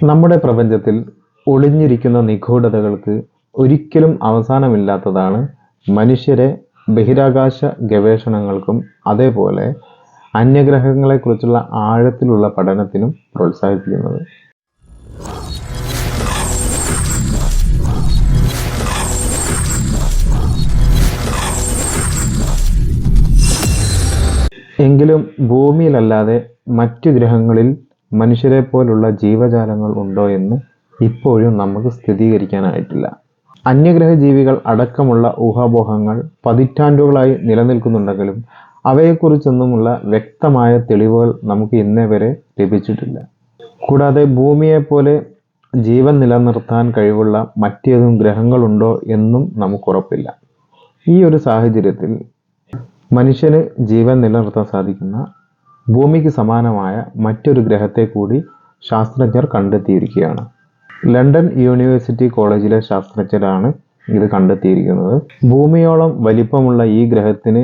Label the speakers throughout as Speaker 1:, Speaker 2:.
Speaker 1: നമ്മുടെ പ്രപഞ്ചത്തിൽ ഒളിഞ്ഞിരിക്കുന്ന നിഗൂഢതകൾക്ക് ഒരിക്കലും അവസാനമില്ലാത്തതാണ് മനുഷ്യരെ ബഹിരാകാശ ഗവേഷണങ്ങൾക്കും അതേപോലെ അന്യഗ്രഹങ്ങളെക്കുറിച്ചുള്ള ആഴത്തിലുള്ള പഠനത്തിനും പ്രോത്സാഹിപ്പിക്കുന്നത്. എങ്കിലും ഭൂമിയിലല്ലാതെ മറ്റു ഗ്രഹങ്ങളിൽ മനുഷ്യരെ പോലുള്ള ജീവജാലങ്ങൾ ഉണ്ടോ എന്ന് ഇപ്പോഴും നമുക്ക് സ്ഥിരീകരിക്കാനായിട്ടില്ല. അന്യഗ്രഹ ജീവികൾ അടക്കമുള്ള ഊഹാപോഹങ്ങൾ പതിറ്റാണ്ടുകളായി നിലനിൽക്കുന്നുണ്ടെങ്കിലും അവയെക്കുറിച്ചൊന്നുമുള്ള വ്യക്തമായ തെളിവുകൾ നമുക്ക് ഇന്നേ വരെ ലഭിച്ചിട്ടില്ല. കൂടാതെ ഭൂമിയെപ്പോലെ ജീവൻ നിലനിർത്താൻ കഴിവുള്ള മറ്റേതും ഗ്രഹങ്ങളുണ്ടോ എന്നും നമുക്കുറപ്പില്ല. ഈ ഒരു സാഹചര്യത്തിൽ മനുഷ്യന് ജീവൻ നിലനിർത്താൻ സാധിക്കുന്ന ഭൂമിക്ക് സമാനമായ മറ്റൊരു ഗ്രഹത്തെ കൂടി ശാസ്ത്രജ്ഞർ കണ്ടെത്തിയിരിക്കുകയാണ്. ലണ്ടൻ യൂണിവേഴ്സിറ്റി കോളേജിലെ ശാസ്ത്രജ്ഞരാണ് ഇത് കണ്ടെത്തിയിരിക്കുന്നത്. ഭൂമിയോളം വലിപ്പമുള്ള ഈ ഗ്രഹത്തിന്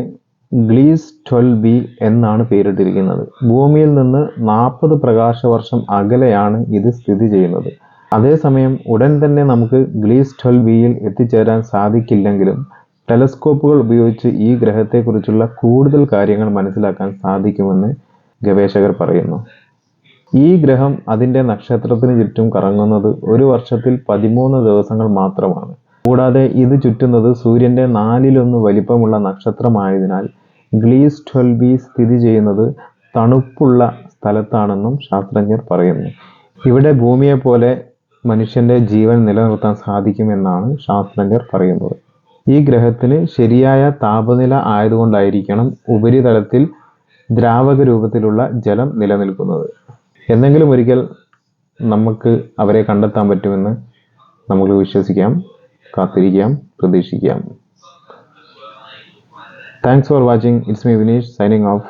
Speaker 1: ഗ്ലീസ് 12b എന്നാണ് പേരിട്ടിരിക്കുന്നത്. ഭൂമിയിൽ നിന്ന് 40 പ്രകാശവർഷം അകലെയാണ് ഇത് സ്ഥിതി ചെയ്യുന്നത്. അതേസമയം ഉടൻ തന്നെ നമുക്ക് ഗ്ലീസ് 12bയിൽ എത്തിച്ചേരാൻ സാധിക്കില്ലെങ്കിലും ടെലസ്കോപ്പുകൾ ഉപയോഗിച്ച് ഈ ഗ്രഹത്തെക്കുറിച്ചുള്ള കൂടുതൽ കാര്യങ്ങൾ മനസ്സിലാക്കാൻ സാധിക്കുമെന്ന് ഗവേഷകർ പറയുന്നു. ഈ ഗ്രഹം അതിൻ്റെ നക്ഷത്രത്തിന് ചുറ്റും കറങ്ങുന്നത് ഒരു വർഷത്തിൽ 13 ദിവസങ്ങൾ മാത്രമാണ്. കൂടാതെ ഇത് ചുറ്റുന്നത് സൂര്യൻ്റെ 4/1 വലിപ്പമുള്ള നക്ഷത്രമായതിനാൽ ഗ്ലീസ് 12b സ്ഥിതി ചെയ്യുന്നത് തണുപ്പുള്ള സ്ഥലത്താണെന്നും ശാസ്ത്രജ്ഞർ പറയുന്നു. ഇവിടെ ഭൂമിയെപ്പോലെ മനുഷ്യൻ്റെ ജീവൻ നിലനിർത്താൻ സാധിക്കുമെന്നാണ് ശാസ്ത്രജ്ഞർ പറയുന്നത്. ഈ ഗ്രഹത്തിന് ശരിയായ താപനില ആയതുകൊണ്ടായിരിക്കണം ഉപരിതലത്തിൽ ദ്രാവക രൂപത്തിലുള്ള ജലം നിലനിൽക്കുന്നത്. എന്നെങ്കിലും ഒരിക്കൽ നമുക്ക് അവരെ കണ്ടെത്താൻ പറ്റുമെന്ന് നമുക്ക് വിശ്വസിക്കാം, കാത്തിരിക്കാം, പ്രതീക്ഷിക്കാം. Thanks for watching. It's me Vinesh signing off.